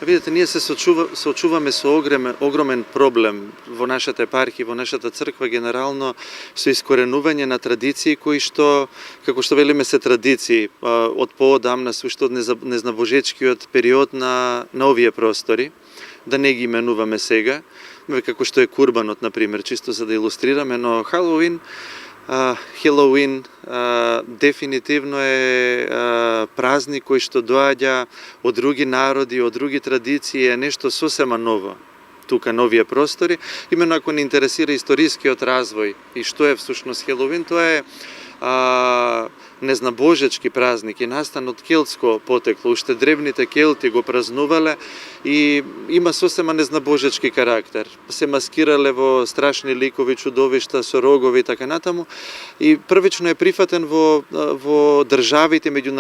Видите, ние се соочуваме со огромен проблем во нашата епархија, во нашата црква генерално, со искоренување на традиции кои што, како што велиме, се традиции од поодамна, уште од незнабожечкиот период на овие простори, да не ги именуваме сега, како што е курбанот, например, чисто за да илустрираме, но Хелоуин дефинитивно е празник кој што доаѓа од други народи, од други традиции, е нешто сосема ново тука на овие простори. Именно ако не интересира историскиот развој и што е всушност Хелоуин, тоа е незнабожечки празник и настан од келтско потекло. Уште древните келти го празнувале и има сосема незнабожечки карактер. Се маскирале во страшни ликови, чудовишта со рогови и така натаму. И првично е прифатен во државите меѓу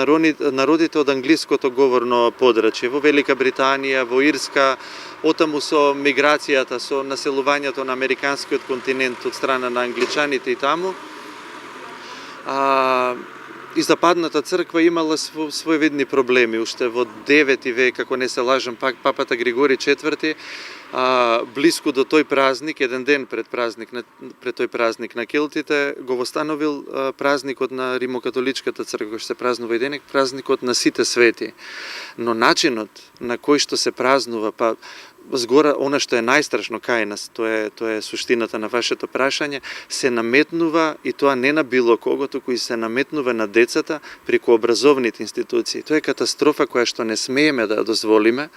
народите од англиското говорно подрачје, во Велика Британија, во Ирска, отаму со миграцијата, со населувањето на американскиот континент од страна на англичаните и таму. И западната црква имала своевидни проблеми. Уште во 9 век, ако не се лажам, папата Григори IV, блиску до тој празник, еден ден пред тој празник на келтите, го востановил празникот на римокатоличката црква, што се празнува и денек, празникот на сите свети. Но начинот на кој што се празнува, згора, она што е најстрашно кај нас, тоа е суштината на вашето прашање, се наметнува, и тоа не на било кого, туку и се наметнува на децата преку образовните институции. Тоа е катастрофа која што не смееме да ја дозволиме.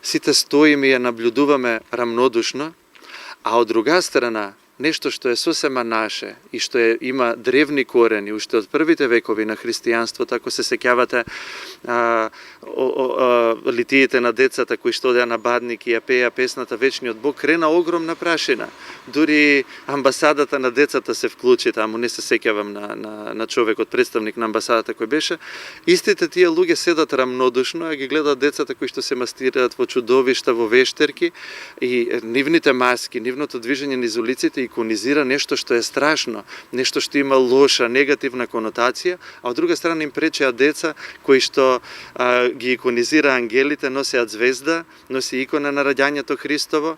Сите стоиме и ја наблюдуваме рамнодушно, а од друга страна, нешто што е сосема наше и што има древни корени, уште од првите векови на христијанството, ако се сеќавате литиите на децата кои што одеа на бадник и ја пеја песната Вечниот Бог, крена огромна прашина. Дури амбасадата на децата се вклучи таму, не се сеќавам на човекот, представник на амбасадата кој беше. Истите тие луѓе седат рамнодушно, а ги гледат децата кои што се мастираат во чудовишта, во вештерки, и нивните маски, нивното движење низ улиците иконизира нешто што е страшно, нешто што има лоша, негативна конотација, а од друга страна им пречеа деца кои што ги иконизира ангелите, носеат звезда, носи икона на раѓањето Христово,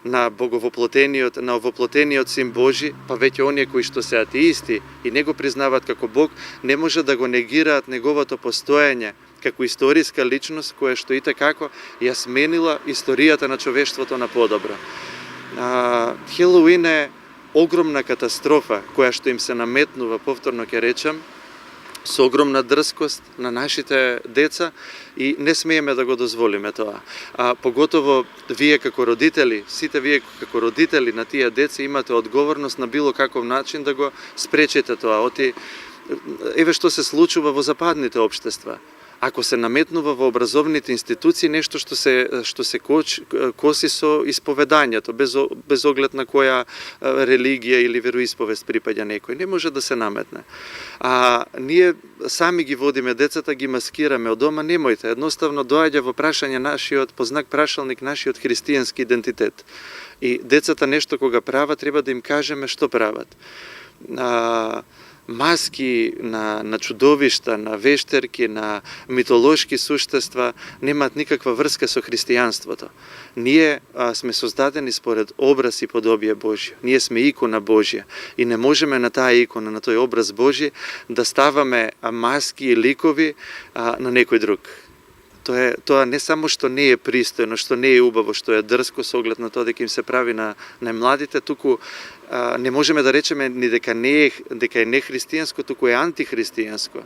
на овоплотениот син Божи, па веќе оние кои што се атеисти и не го признаваат како Бог, не може да го негираат неговото постоење како историска личност која што и како ја сменила историјата на човештвото на подобро. Хелоуин е огромна катастрофа која што им се наметнува, повторно ќе речам, со огромна дрскост на нашите деца и не смееме да го дозволиме тоа. Поготово вие како родители, сите вие како родители на тие деца имате одговорност на било каков начин да го спречите тоа. Еве што се случува во западните општества. Ако се наметнува во образовните институции нешто што се коси со исповедањето, без оглед на која религија или вероисповест припаѓа некој, не може да се наметне. Ние сами ги водиме децата, ги маскираме од дома, немојте, едноставно доаѓа во прашање нашиот, по знак прашалник, нашиот христијански идентитет. И децата нешто кога прават, треба да им кажеме што прават. Маски на чудовишта, на вештерки, на митолошки суштества немаат никаква врска со христијанството. Ние сме создадени според образ и подобие Божје. Ние сме икона Божја и не можеме на таа икона, на тој образ Божји да ставаме маски и ликови на некој друг. Тоа не само што не е пристојно, што не е убаво, што е дрско со оглед на тоа дека им се прави на младите, туку не можеме да речеме ни дека е нехристијанско, туку е антихристијанско.